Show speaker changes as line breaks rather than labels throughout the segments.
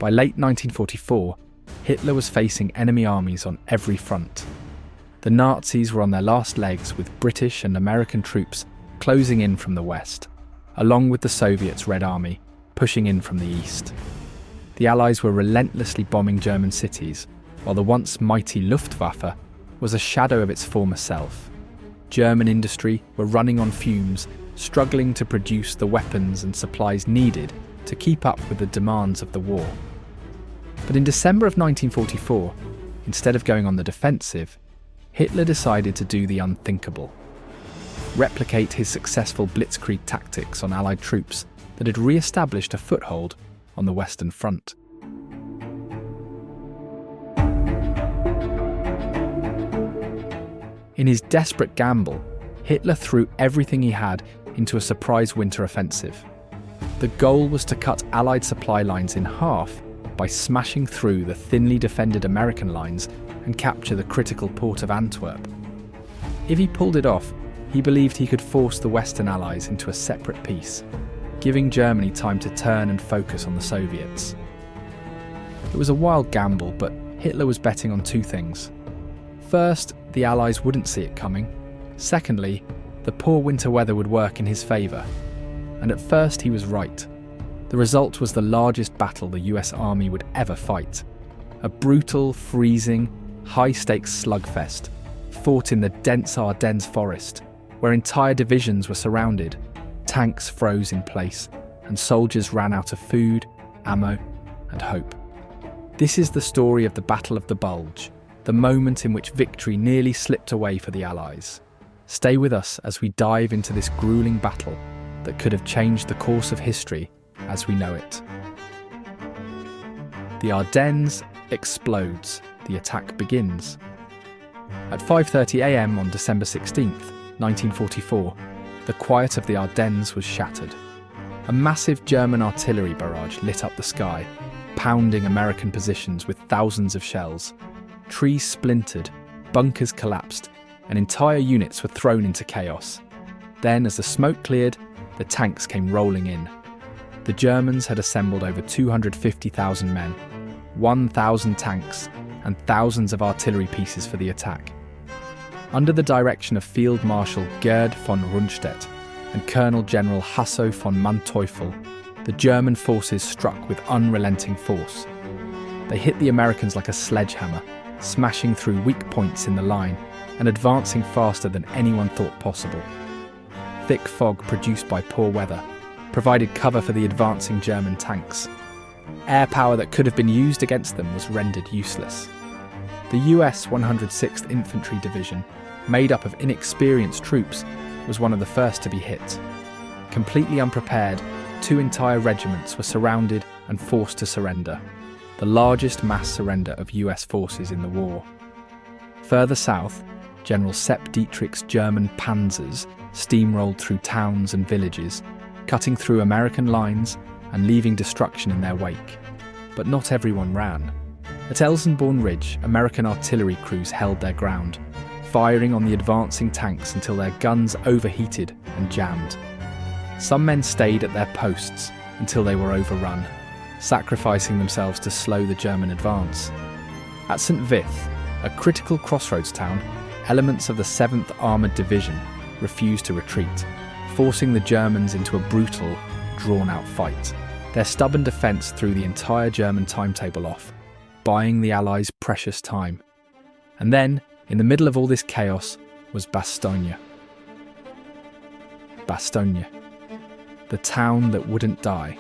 By late 1944, Hitler was facing enemy armies on every front. The Nazis were on their last legs, with British and American troops closing in from the west, along with the Soviets' Red Army pushing in from the east. The Allies were relentlessly bombing German cities, while the once mighty Luftwaffe was a shadow of its former self. German industry were running on fumes, struggling to produce the weapons and supplies needed to keep up with the demands of the war. But in December of 1944, instead of going on the defensive, Hitler decided to do the unthinkable: replicate his successful blitzkrieg tactics on Allied troops that had re-established a foothold on the Western Front. In his desperate gamble, Hitler threw everything he had into a surprise winter offensive. The goal was to cut Allied supply lines in half by smashing through the thinly defended American lines and capture the critical port of Antwerp. If he pulled it off, he believed he could force the Western Allies into a separate peace, giving Germany time to turn and focus on the Soviets. It was a wild gamble, but Hitler was betting on two things. First, the Allies wouldn't see it coming. Secondly, the poor winter weather would work in his favour. And at first he was right. The result was the largest battle the US Army would ever fight. A brutal, freezing, high-stakes slugfest, fought in the dense Ardennes forest, where entire divisions were surrounded, tanks froze in place, and soldiers ran out of food, ammo, and hope. This is the story of the Battle of the Bulge, the moment in which victory nearly slipped away for the Allies. Stay with us as we dive into this grueling battle that could have changed the course of history as we know it. The Ardennes explodes. The attack begins. At 5:30 a.m. on December 16th, 1944, the quiet of the Ardennes was shattered. A massive German artillery barrage lit up the sky, pounding American positions with thousands of shells. Trees splintered, bunkers collapsed, and entire units were thrown into chaos. Then, as the smoke cleared, the tanks came rolling in. The Germans had assembled over 250,000 men, 1,000 tanks, and thousands of artillery pieces for the attack. Under the direction of Field Marshal Gerd von Rundstedt and Colonel General Hasso von Manteuffel, the German forces struck with unrelenting force. They hit the Americans like a sledgehammer, smashing through weak points in the line and advancing faster than anyone thought possible. Thick fog produced by poor weather provided cover for the advancing German tanks. Air power that could have been used against them was rendered useless. The US 106th Infantry Division, made up of inexperienced troops, was one of the first to be hit. Completely unprepared, two entire regiments were surrounded and forced to surrender, the largest mass surrender of US forces in the war. Further south, General Sepp Dietrich's German panzers steamrolled through towns and villages, cutting through American lines and leaving destruction in their wake. But not everyone ran. At Elsenborn Ridge, American artillery crews held their ground, firing on the advancing tanks until their guns overheated and jammed. Some men stayed at their posts until they were overrun, sacrificing themselves to slow the German advance. At St. Vith, a critical crossroads town, elements of the 7th Armoured Division refused to retreat, forcing the Germans into a brutal, drawn-out fight. Their stubborn defence threw the entire German timetable off, buying the Allies precious time. And then, in the middle of all this chaos, was Bastogne. Bastogne, the town that wouldn't die.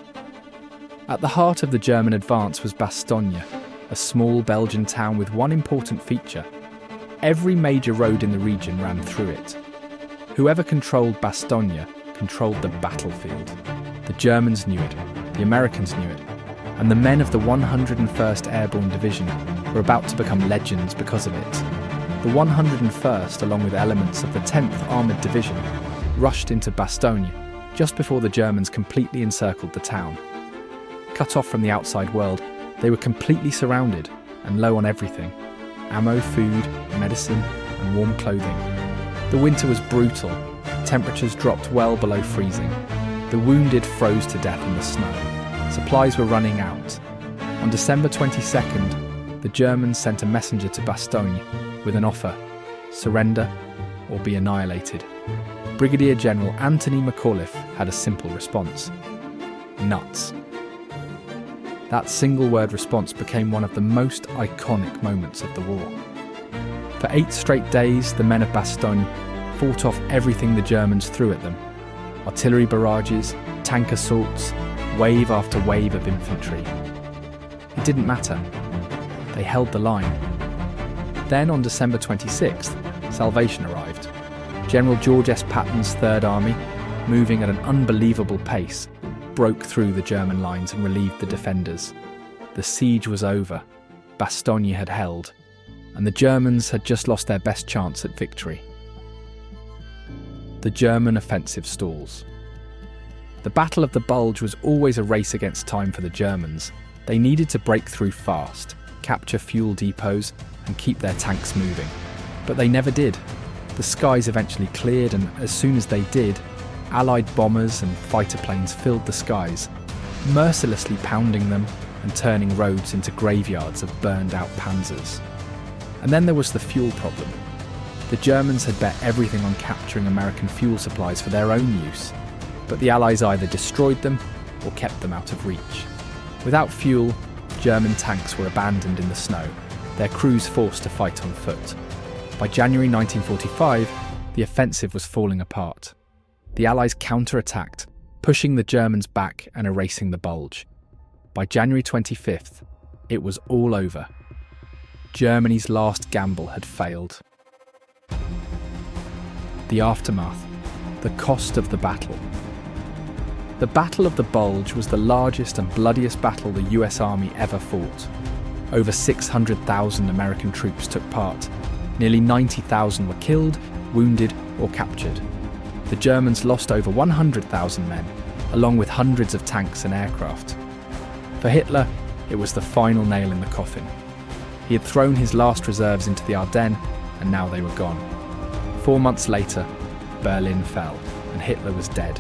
At the heart of the German advance was Bastogne, a small Belgian town with one important feature. Every major road in the region ran through it. Whoever controlled Bastogne controlled the battlefield. The Germans knew it, the Americans knew it, and the men of the 101st Airborne Division were about to become legends because of it. The 101st, along with elements of the 10th Armoured Division, rushed into Bastogne just before the Germans completely encircled the town. Cut off from the outside world, they were completely surrounded and low on everything: ammo, food, medicine, and warm clothing. The winter was brutal. Temperatures dropped well below freezing. The wounded froze to death in the snow. Supplies were running out. On December 22nd, the Germans sent a messenger to Bastogne with an offer: surrender or be annihilated. Brigadier General Anthony McAuliffe had a simple response: nuts. That single-word response became one of the most iconic moments of the war. For 8 straight days, the men of Bastogne fought off everything the Germans threw at them: artillery barrages, tank assaults, wave after wave of infantry. It didn't matter. They held the line. Then, on December 26th, salvation arrived. General George S. Patton's Third Army, moving at an unbelievable pace, broke through the German lines and relieved the defenders. The siege was over. Bastogne had held, and the Germans had just lost their best chance at victory. The German offensive stalls. The Battle of the Bulge was always a race against time for the Germans. They needed to break through fast, capture fuel depots, and keep their tanks moving. But they never did. The skies eventually cleared, and as soon as they did, Allied bombers and fighter planes filled the skies, mercilessly pounding them and turning roads into graveyards of burned-out panzers. And then there was the fuel problem. The Germans had bet everything on capturing American fuel supplies for their own use, but the Allies either destroyed them or kept them out of reach. Without fuel, German tanks were abandoned in the snow, their crews forced to fight on foot. By January 1945, the offensive was falling apart. The Allies counterattacked, pushing the Germans back and erasing the Bulge. By January 25th, it was all over. Germany's last gamble had failed. The aftermath, the cost of the battle. The Battle of the Bulge was the largest and bloodiest battle the US Army ever fought. Over 600,000 American troops took part. Nearly 90,000 were killed, wounded, or captured. The Germans lost over 100,000 men, along with hundreds of tanks and aircraft. For Hitler, it was the final nail in the coffin. He had thrown his last reserves into the Ardennes, and now they were gone. 4 months later, Berlin fell, and Hitler was dead.